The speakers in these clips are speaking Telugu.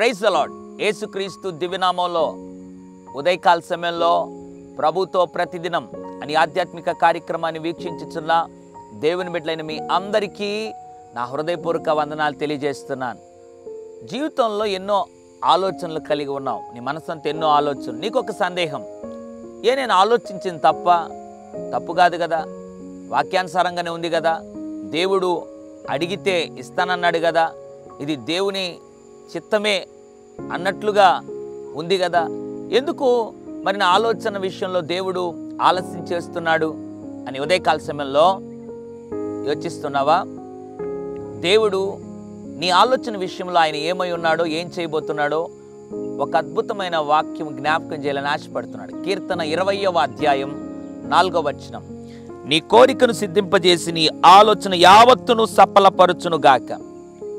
Praise the lord. యేసుక్రీస్తు దివ్యనామంలో ఉదయకాల సమయంలో ప్రభుతో ప్రతిదినం అని ఆధ్యాత్మిక కార్యక్రమాన్ని వీక్షించుచున్న దేవుని బిడ్డలైన మీ అందరికీ నా హృదయపూర్వక వందనాలు తెలియజేస్తున్నాను. జీవితంలో ఎన్నో ఆలోచనలు కలిగి ఉన్నావు. నీ మనసంతా ఎన్నో ఆలోచనలు. నీకు ఒక సందేహం, నేను ఆలోచించింది తప్పు కాదు కదా, వాక్యానుసారంగానే ఉంది కదా, దేవుడు అడిగితే ఇస్తానన్నాడు కదా, ఇది దేవుని చిత్తమే అన్నట్లుగా ఉంది కదా, ఎందుకు మరి నా ఆలోచన విషయంలో దేవుడు ఆలస్యం చేస్తున్నాడు అని ఉదయకాల సమయంలో యోచిస్తున్నావా? దేవుడు నీ ఆలోచన విషయంలో ఆయన ఏమై ఉన్నాడో, ఏం చేయబోతున్నాడో ఒక అద్భుతమైన వాక్యం జ్ఞాపకం చేయాలని ఆశపడుతున్నాడు. కీర్తన 20వ అధ్యాయం 4వ వచనం, నీ కోరికను సిద్ధింపజేసి నీ ఆలోచన యావత్తును సఫలపరచును గాక.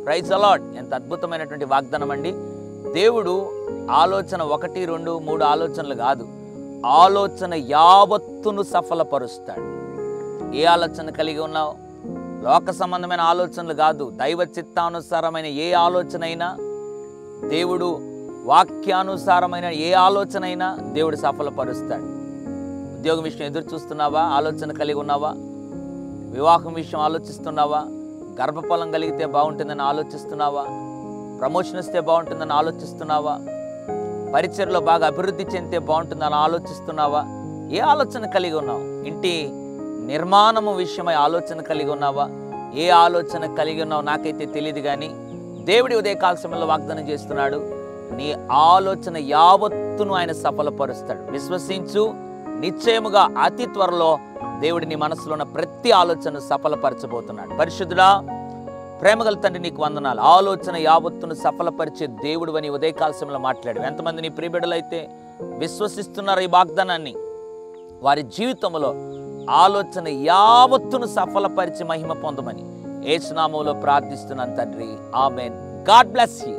Praise the lord. ఎంత అద్భుతమైనటువంటి వాగ్దానం అండి. దేవుడు ఆలోచన 1, 2, 3 ఆలోచనలు కాదు, ఆలోచన యావత్తును సఫలపరుస్తాడు. ఏ ఆలోచన కలిగి ఉన్నావు? లోక సంబంధమైన ఆలోచనలు కాదు, దైవ చిత్తానుసారమైన ఏ ఆలోచన అయినా, దేవుడు వాక్యానుసారమైన ఏ ఆలోచన అయినా దేవుడు సఫలపరుస్తాడు. ఉద్యోగం విషయం ఎదురు చూస్తున్నావా? ఆలోచన కలిగి ఉన్నావా? వివాహం విషయం ఆలోచిస్తున్నావా? గర్భఫలం కలిగితే బాగుంటుందని ఆలోచిస్తున్నావా? ప్రమోషన్ వస్తే బాగుంటుందని ఆలోచిస్తున్నావా? పరిచయలో బాగా అభివృద్ధి చెందితే బాగుంటుందని ఆలోచిస్తున్నావా? ఏ ఆలోచన కలిగి ఉన్నావు? ఇంటి నిర్మాణము విషయమై ఆలోచన కలిగి ఉన్నావా? ఏ ఆలోచన కలిగి ఉన్నావు నాకైతే తెలియదు, కానీ దేవుడి ఉదయకాల సమయంలో వాగ్దానం చేస్తున్నాడు, నీ ఆలోచన యావత్తును ఆయన సఫలపరుస్తాడు. విశ్వసించు, నిశ్చయముగా అతి త్వరలో దేవుడి నీ మనసులో ఉన్న ప్రతి ఆలోచన సఫలపరచబోతున్నాడు. పరిశుద్ధుడా, ప్రేమగల తండ్రి, నీకు వందనాలు. ఆలోచన యావత్తును సఫలపరిచే దేవుడు అని ఉదయకాల సమయంలో మాట్లాడు. ఎంతమంది నీ ప్రియబిడ్డలు అయితే విశ్వసిస్తున్నారు ఈ వాగ్దానాన్ని? వారి జీవితంలో ఆలోచన యావత్తును సఫలపరిచి మహిమ పొందమని యేసు నామములో ప్రార్థిస్తున్నాను తండ్రి. ఆమేన్. God bless you.